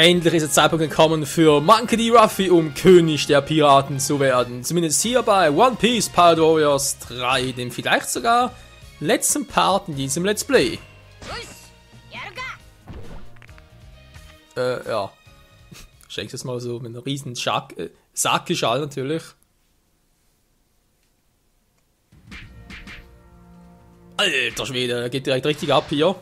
Endlich ist der Zeitpunkt gekommen für Monkey D. Ruffy, um König der Piraten zu werden. Zumindest hier bei One Piece Pirate Warriors 3, dem vielleicht sogar letzten Part in diesem Let's Play. Ja. Schenk's jetzt mal so mit einem riesen Sackgeschall natürlich. Alter Schwede, geht direkt richtig ab hier.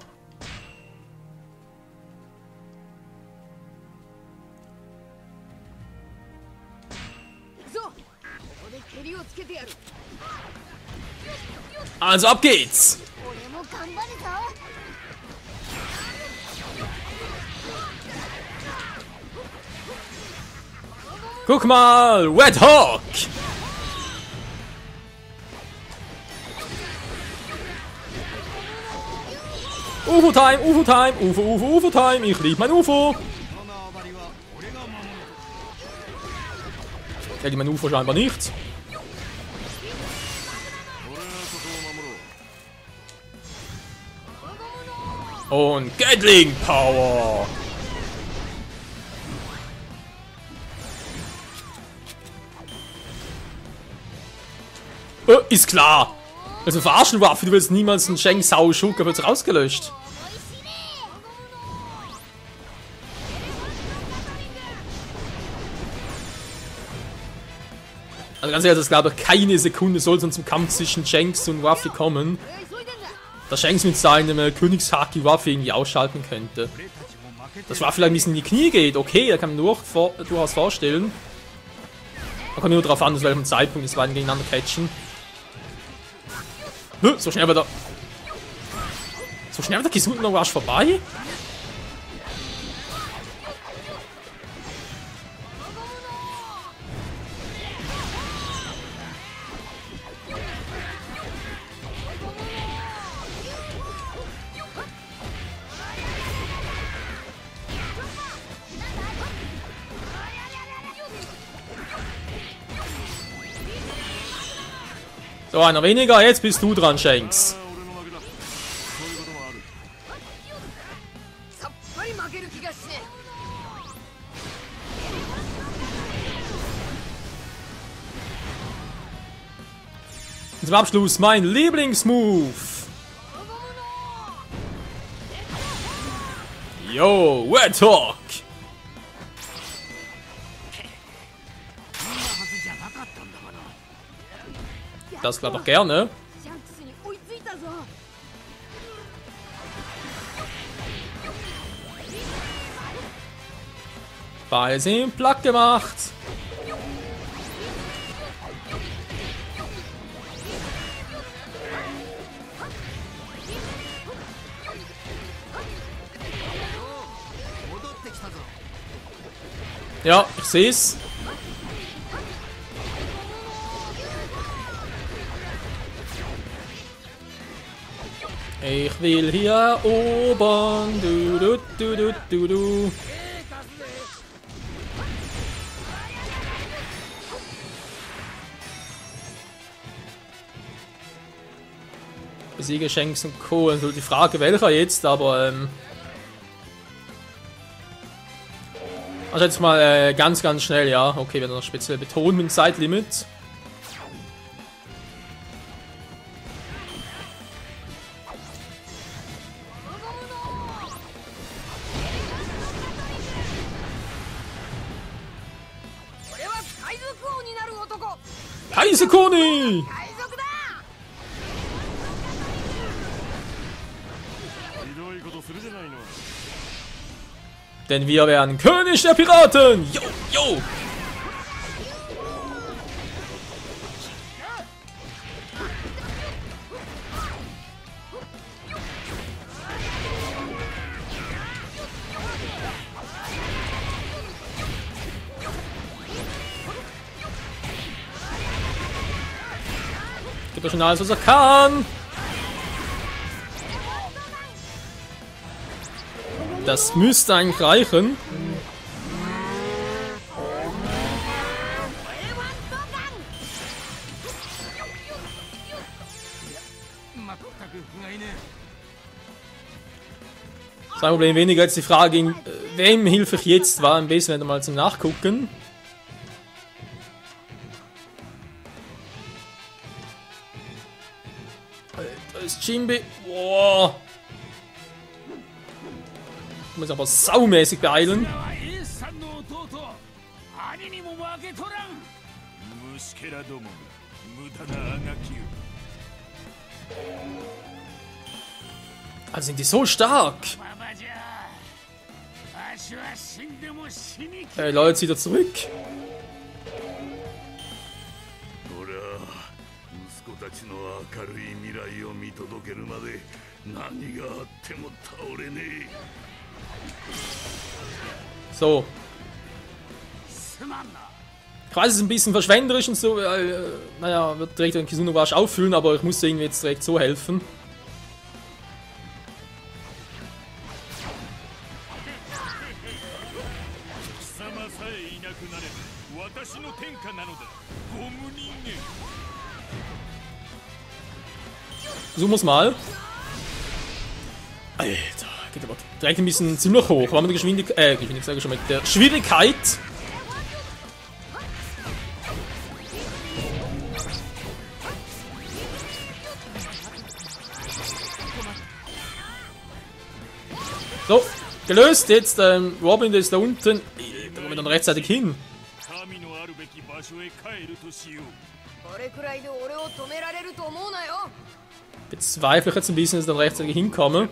Also ab geht's! Guck mal, Red Hawk! UFO-Time, UFO-Time, UFO-Time, ich liebe mein UFO! Ich liebe mein UFO scheinbar nicht. Und Gatling Power! Ist klar! Also verarschen Waffe, du willst niemals einen Shang Sao Shuka wird rausgelöscht. Also ganz ehrlich, das glaube ich keine Sekunde soll es zum Kampf zwischen Shanks und Ruffy kommen. Dass Shanks mit seinem Königshaki Ruffy irgendwie ausschalten könnte. Dass Ruffy vielleicht ein bisschen in die Knie geht, okay, da kann man durchaus vorstellen. Da kommt nur darauf an, aus welchem Zeitpunkt die beiden gegeneinander catchen. So schnell wird der... So schnell wird der Kisuke noch rasch vorbei? So, einer weniger, jetzt bist du dran, Shanks. Und zum Abschluss mein Lieblingsmove. Yo, Red Hawk. Das klappt doch gerne. Beide sind platt gemacht. Ja, ich sehe es. Ich will hier oben. Du, du, du, du, du, du. Besiege Shanks und Co. Also die Frage welcher jetzt, aber also jetzt mal ganz schnell, ja. Okay, wir noch speziell betonen mit dem Zeitlimit. Kaisukuni! Denn wir werden König der Piraten! Yo, yo! Gibt doch schon alles, was er kann! Das müsste eigentlich reichen. Sein Problem weniger jetzt die Frage, wem hilfe ich jetzt, war am besten, wenn wir mal zum Nachgucken. Da ist Jinbe. Boah. Ich muss aber saumäßig beeilen. Also sind die so stark? Leute, zieht er zurück. So. Ich weiß, es ist ein bisschen verschwenderisch und so. Naja, wird direkt den Kizuna-Wasch auffüllen, aber ich muss irgendwie jetzt direkt so helfen. Versuchen wir es mal. Alter, geht aber direkt ein bisschen ziemlich hoch. War mit der Geschwindigkeit, sage ich schon, mit der Schwierigkeit. So, gelöst. Jetzt Robin, der ist da unten. Da kommen wir dann rechtzeitig hin. Bezweifle ich jetzt ein bisschen, dass ich dann rechtzeitig hinkomme.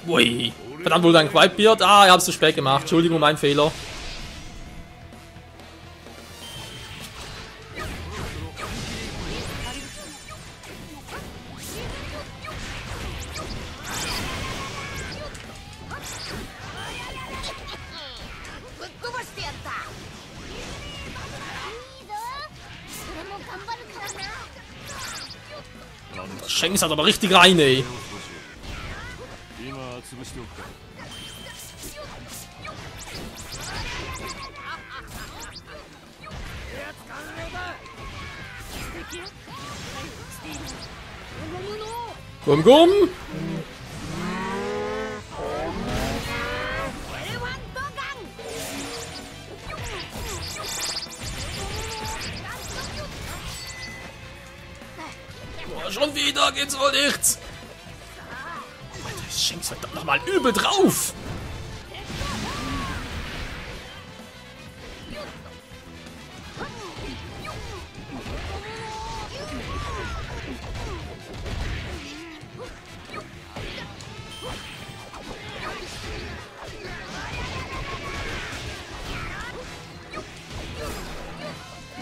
Ui, verdammt wohl ein Whitebeard. Ah, ich hab's zu spät gemacht. Entschuldigung, mein Fehler. Shanks hat aber richtig rein, ey. Komm, komm! Oh, schon wieder geht's wohl nichts! Alter, Shanks verdammt nochmal übel drauf!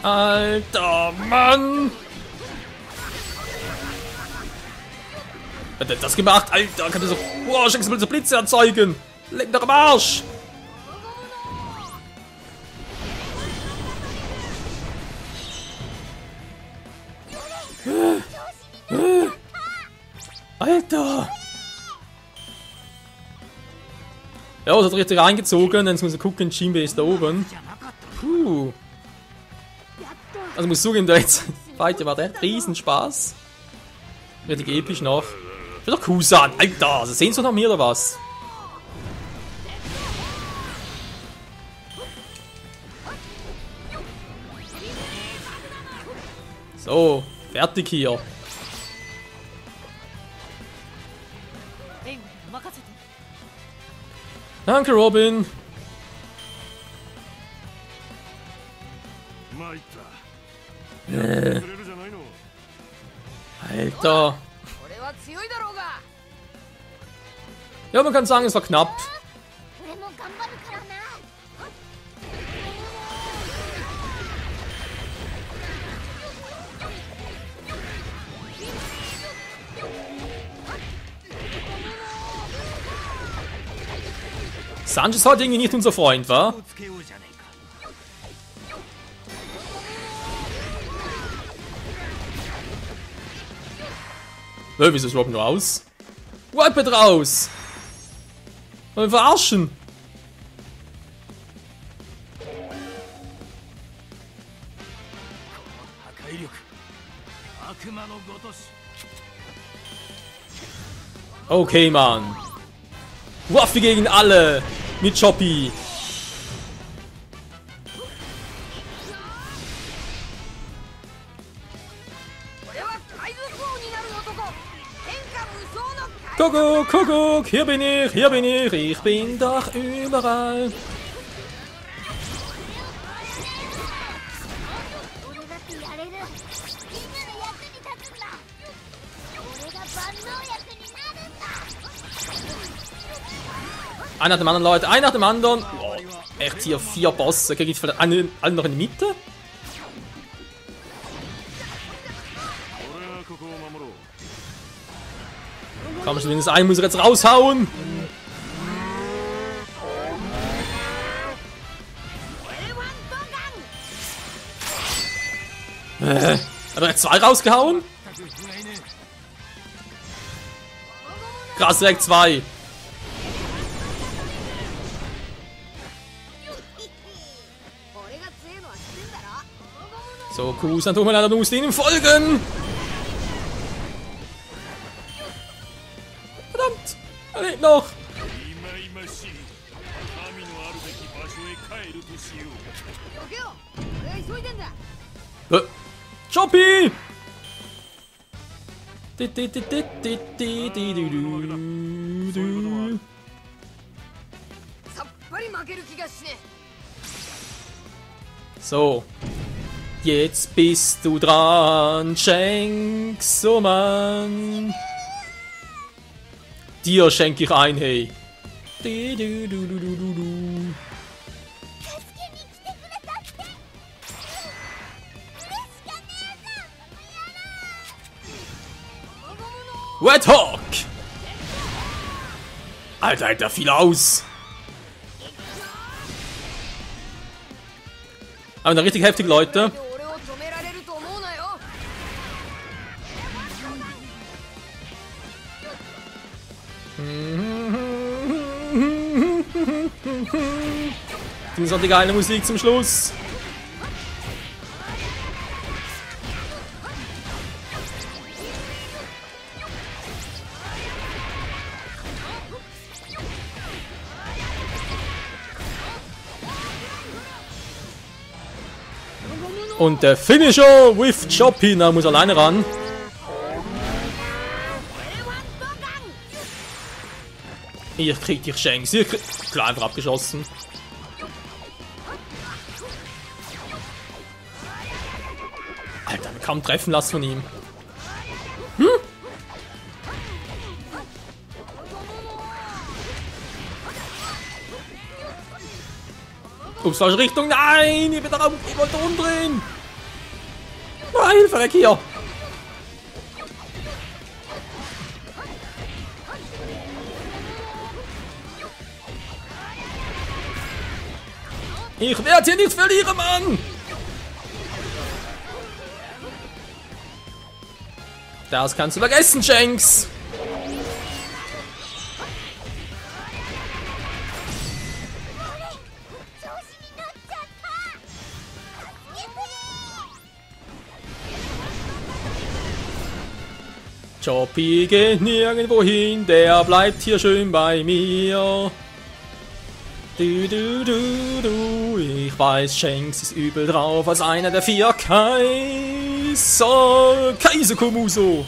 Alter Mann! Wer hat das gemacht? Alter, kann das so. Boah, Shanks will so Blitze erzeugen! Leck doch am Arsch! Alter! Ja, das hat richtig reingezogen. Jetzt muss ich gucken, Jinbe ist da oben. Puh. Also muss ich zugeben, da jetzt weiter war der Riesenspaß. Richtig episch noch. Ich will doch Kusan, Alter! Also sehen Sie noch mir oder was? So, fertig hier. Danke, Robin. Alter. Ja, man kann sagen, es war knapp. Sanji ist heute irgendwie nicht unser Freund, wa? Wie sieht es überhaupt noch aus? Weapon raus! Wollen wir verarschen? Okay, Mann. Waffe gegen alle. Mit Choppy. Kuckuck, Kuckuck, hier bin ich bin doch überall. Einer nach dem anderen, Leute, einer nach dem anderen. Oh, echt hier 4 Bosse. Krieg ich vielleicht alle noch in die Mitte? Komm schon, das einen muss er jetzt raushauen. Hat er jetzt 2 rausgehauen? Krass, direkt 2. So, Kusan, tut mir leid, du musst ihnen folgen! Verdammt! Er lebt noch! Choppy! So. Jetzt bist du dran, Shanks, oh Mann. Dir schenke ich ein, hey. Red Hawk! Alter, hält da viel aus. Aber dann richtig heftig, Leute. Das ist auch die geile Musik zum Schluss. Und der Finisher with Choppy, da muss alleine ran. Ich krieg die Chance. Klar, einfach abgeschossen. Alter, kaum treffen lassen von ihm. Hm? Ups, falsche Richtung. Nein, ich bin da ich wollte umdrehen. Oh, Hilfe, weg hier. Ich werde hier nicht verlieren, Mann! Das kannst du vergessen, Shanks! Choppy geht nirgendwo hin, der bleibt hier schön bei mir. Du, du, du, du, ich weiß, Shanks ist übel drauf als einer der 4 Kaiser. Kaiser Komuso.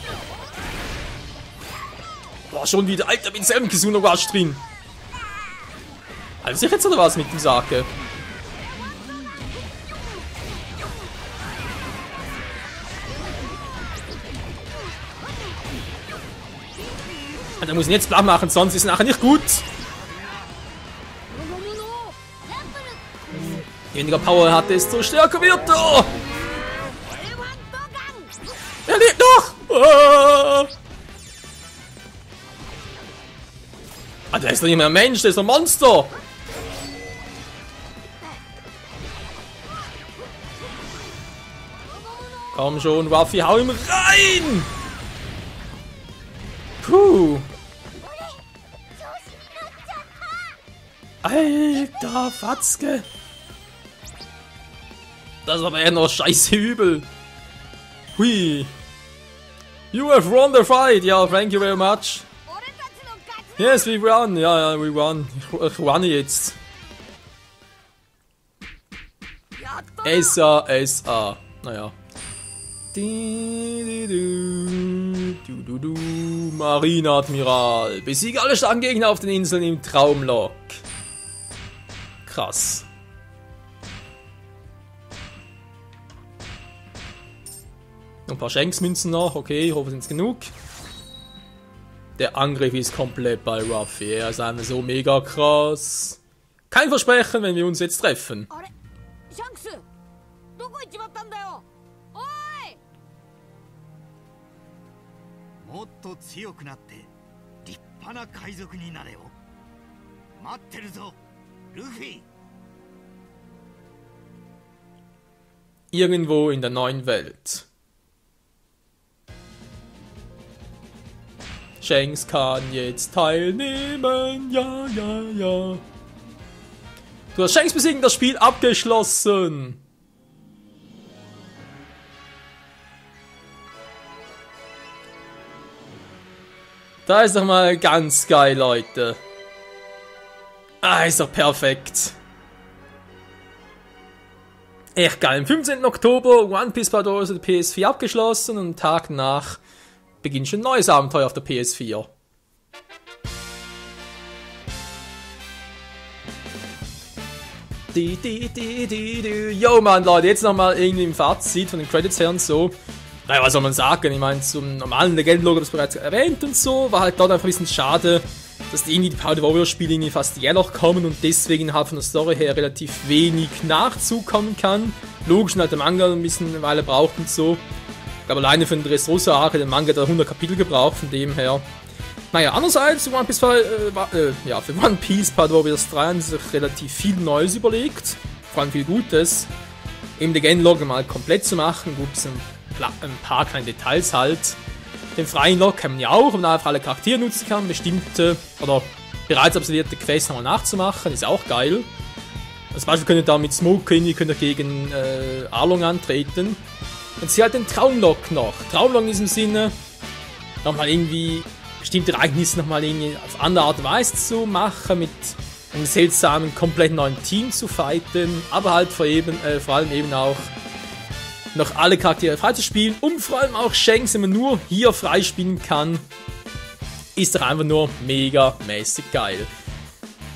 Boah, schon wieder, Alter, mit selben Kisuno Rush drin. Also ich jetzt oder was mit dem Sake? Der muss ihn jetzt platt machen, sonst ist es nachher nicht gut. Je weniger Power er hat, desto stärker wird er. Er lebt noch. Ah, der ist doch nicht mehr ein Mensch, der ist ein Monster. Komm schon, Ruffy, hau ihm rein. Puh. Alter, Fatzke. Das ist aber eher noch scheiße übel. Hui. You have won the fight. Ja, thank you very much. Yes, we won. Ja, we won. Ich won jetzt. SA. Naja. Marina Admiral. Besiege alle starken Gegner auf den Inseln im Traumlok. Krass. Noch ein paar Shanks-Münzen noch. Okay, ich hoffe, sind es genug. Der Angriff ist komplett bei Ruffy. Er ist einfach so mega krass. Kein Versprechen, wenn wir uns jetzt treffen. Irgendwo in der neuen Welt. Shanks kann jetzt teilnehmen, ja. Du hast Shanks besiegt, das Spiel abgeschlossen. Da ist doch mal ganz geil, Leute. Ah, ist doch perfekt. Echt geil. Am 15. Oktober One Piece Part der PS4 abgeschlossen und einen Tag nach beginnt schon ein neues Abenteuer auf der PS4. Yo, Mann, Leute, jetzt nochmal irgendwie im Fazit von den Credits her und so. Naja, was soll man sagen? Ich meine, zum normalen Legend-Logo habe ich es bereits erwähnt und so. War halt dort einfach ein bisschen schade, dass die Powder Warrior-Spiele irgendwie fast jährlich kommen und deswegen innerhalb von der Story her relativ wenig nachzukommen kann. Logisch, halt der Manga ein bisschen eine Weile braucht und so. Ich glaube, alleine für den Dressrosa-Arc, der Manga hat 100 Kapitel gebraucht, von dem her. Naja, andererseits, für One Piece Part Warriors 3 haben sie sich relativ viel Neues überlegt. Vor allem viel Gutes. Eben den Legend-Log mal komplett zu machen. Gut, ein paar kleine Details halt. Den freien Log kann man ja auch, wenn man einfach alle Charaktere nutzen kann, bestimmte oder bereits absolvierte Quests nochmal nachzumachen, ist auch geil. Zum Beispiel könnt ihr da mit Smoke könnt ihr gegen Arlong antreten. Und sie halt den Traumlog noch. Traumlog in diesem Sinne, nochmal irgendwie bestimmte Ereignisse nochmal irgendwie auf andere Art und Weise zu machen, mit einem seltsamen, komplett neuen Team zu fighten, aber halt vor allem eben auch noch alle Charaktere freizuspielen und vor allem auch Shanks, wenn man nur hier freispielen kann, ist doch einfach nur mega mäßig geil.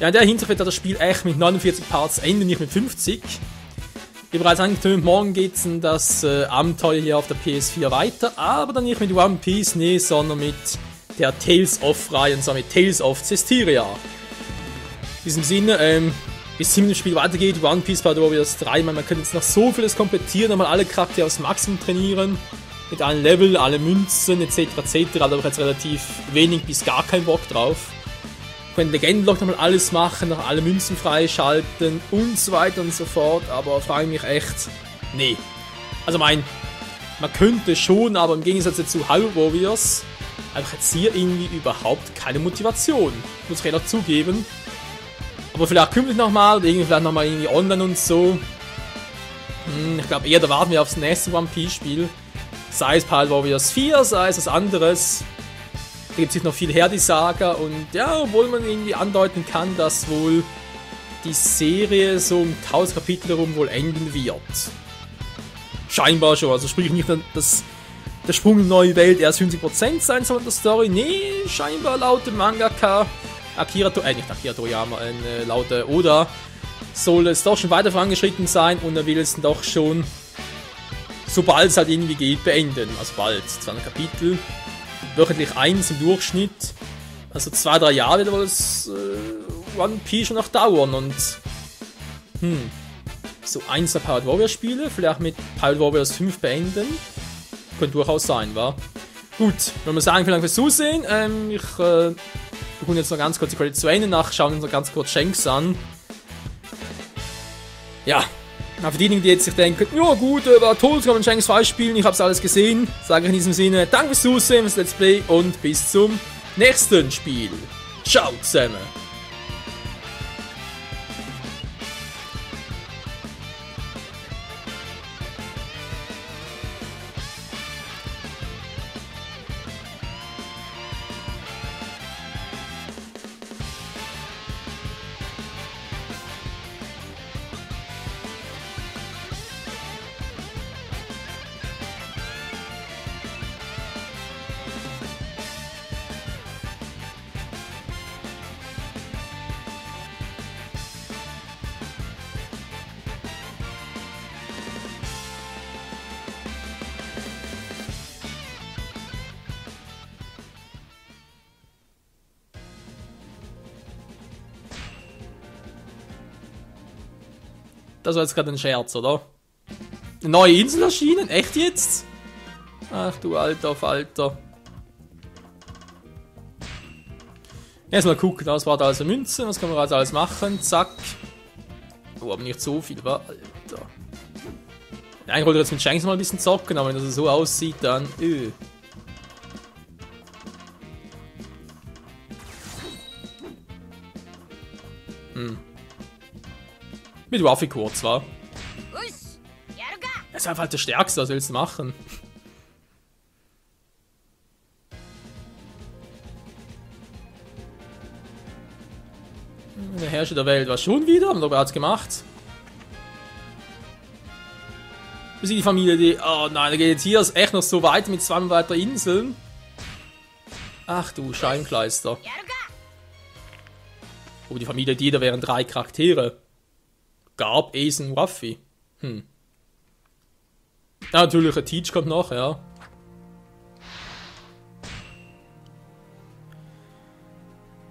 Ja, in der Hintergrund hat das Spiel echt mit 49 Parts enden, nicht mit 50. Wie bereits angekündigt, morgen geht es in das Abenteuer hier auf der PS4 weiter, aber dann nicht mit One Piece, nee, sondern mit der Tales of-Reihe, und zwar mit Tales of Cestiria. In diesem Sinne, bis es im Spiel weitergeht, One Piece Part Warriors 3, man könnte jetzt noch so vieles komplettieren, nochmal alle Charaktere aufs Maximum trainieren, mit allen Level, alle Münzen etc. da habe ich jetzt relativ wenig bis gar keinen Bock drauf. Ich könnte Legendenlog nochmal alles machen, noch alle Münzen freischalten und so weiter und so fort, aber frage mich echt, nee. Also man könnte schon, aber im Gegensatz zu Hyrule Warriors, einfach jetzt hier irgendwie überhaupt keine Motivation, muss ich ehrlich zugeben. Aber vielleicht künftig nochmal, oder irgendwie vielleicht nochmal irgendwie online und so. Ich glaube eher, da warten wir aufs nächste One Piece Spiel. Sei es Pirate Warriors 4, sei es was anderes. Da gibt es noch viel her, die Saga. Und ja, obwohl man irgendwie andeuten kann, dass wohl die Serie so um 1000 Kapitel herum wohl enden wird. Scheinbar schon, also sprich nicht, dass der Sprung in die neue Welt erst 50% sein soll in der Story. Nee, scheinbar laut dem Mangaka nicht Toriyama, laut Oda soll es doch schon weiter vorangeschritten sein und er will es doch schon, sobald es halt irgendwie geht, beenden. Also bald, 200 Kapitel, wöchentlich 1 im Durchschnitt, also 2-3 Jahre wird wohl das One Piece schon noch dauern und so eins der Pirate Warriors Spiele, vielleicht mit Pirate Warriors 5 beenden, könnte durchaus sein, wa? Gut, wenn wir sagen, vielen Dank fürs Zusehen, wir gucken jetzt noch ganz kurz die Credits zu Ende nach, schauen uns noch ganz kurz Shanks an. Ja, für diejenigen, die jetzt sich denken, ja gut, war toll, kann man Shanks freispielen, ich hab's alles gesehen, sage ich in diesem Sinne, danke fürs Zusehen, fürs Let's Play und bis zum nächsten Spiel. Ciao zusammen! Das war jetzt gerade ein Scherz, oder? Eine neue Insel erschienen? Echt jetzt? Ach du alter Falter. Jetzt mal gucken, das war da also Münze. Was können wir also alles machen? Zack. Oh, aber nicht so viel, wa? Alter. Eigentlich wollte ich jetzt mit Shanks mal ein bisschen zocken, aber wenn das so aussieht, dann. Mit Ruffy kurz, wa? Er ist einfach halt der Stärkste, was willst du machen? Der Herrscher der Welt war schon wieder, haben wir bereits gemacht. Wir sind die Familie, die. Oh nein, da geht jetzt hier echt noch so weit mit 2 weiteren Inseln. Ach du Scheinkleister. Oh, die Familie, da wären 3 Charaktere. Garp, Ace und Ruffy. Ja, natürlich, ein Teach kommt noch, ja.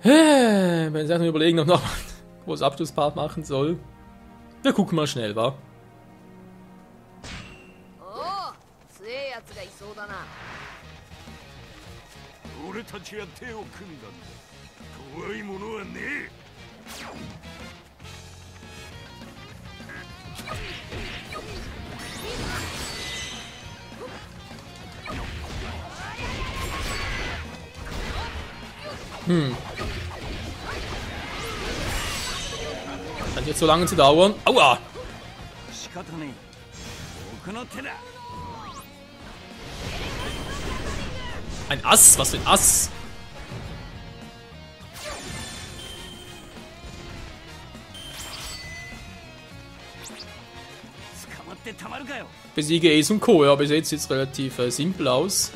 Wenn ich mir überlegen, ob noch wo das Abschlusspart machen soll. Wir gucken mal schnell, wa? Scheint jetzt so lange zu dauern. Aua! Ein Ass? Was für ein Ass? Besiege Ace und Co. Ja, bis jetzt sieht es relativ simpel aus.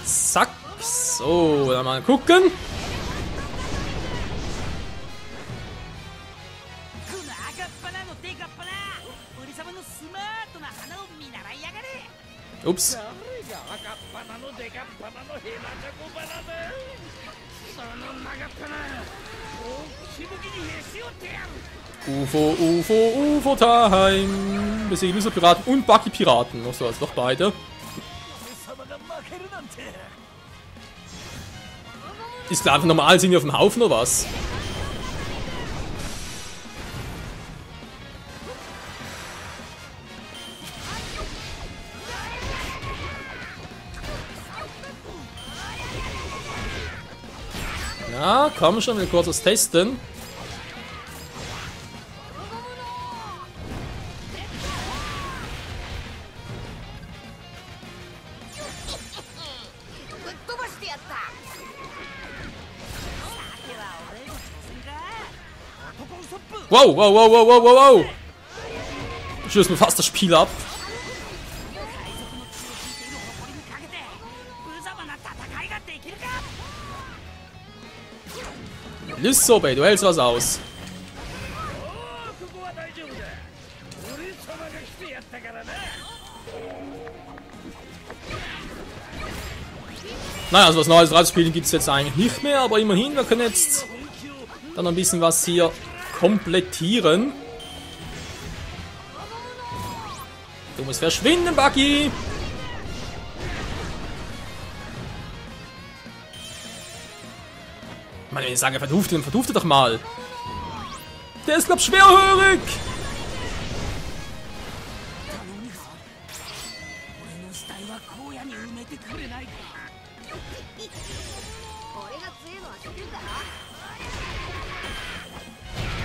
Zack. So, dann mal gucken. Ups. UFO Time. Besiegen Loser Piraten und Bucky Piraten. Noch so als noch beide. Ist klar, einfach normal sind wir auf dem Haufen oder was? Ja, komm schon, wir kurz was testen. Wow, wow, wow, wow, wow, wow. Ich löse mir fast das Spiel ab. Lissobe, du hältst was aus. Naja, also was Neues rausspielen gibt es jetzt eigentlich nicht mehr, aber immerhin, wir können jetzt dann ein bisschen was hier komplettieren. Du musst verschwinden, Bucky! Mann, wenn ich sage, verdufte, dann verdufte doch mal! Der ist, glaub ich, schwerhörig!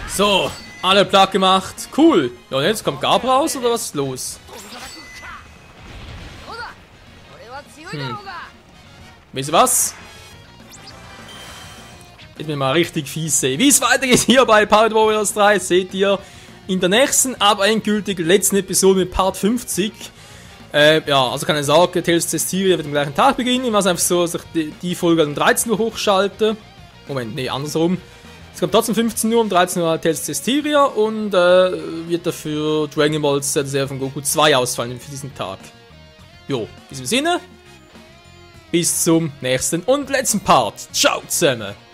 So, alle platt gemacht. Cool. Ja, und jetzt kommt Garp raus, oder was ist los? Wisst ihr was? Ich will mal richtig fies sehen. Wie es weitergeht hier bei Pirate Warriors 3, seht ihr in der nächsten, aber endgültig letzten Episode mit Part 50. Ja, also keine Sorge, Tales Cestiria wird am gleichen Tag beginnen. Ich mache einfach so, dass ich die Folge am 13 Uhr hochschalte. Moment, nee, andersrum. Es kommt trotzdem 15 Uhr, um 13 Uhr Tales of Zestiria und wird dafür Dragon Ball Z Serie von Goku 2 ausfallen für diesen Tag. Jo, in diesem Sinne, bis zum nächsten und letzten Part. Ciao zusammen!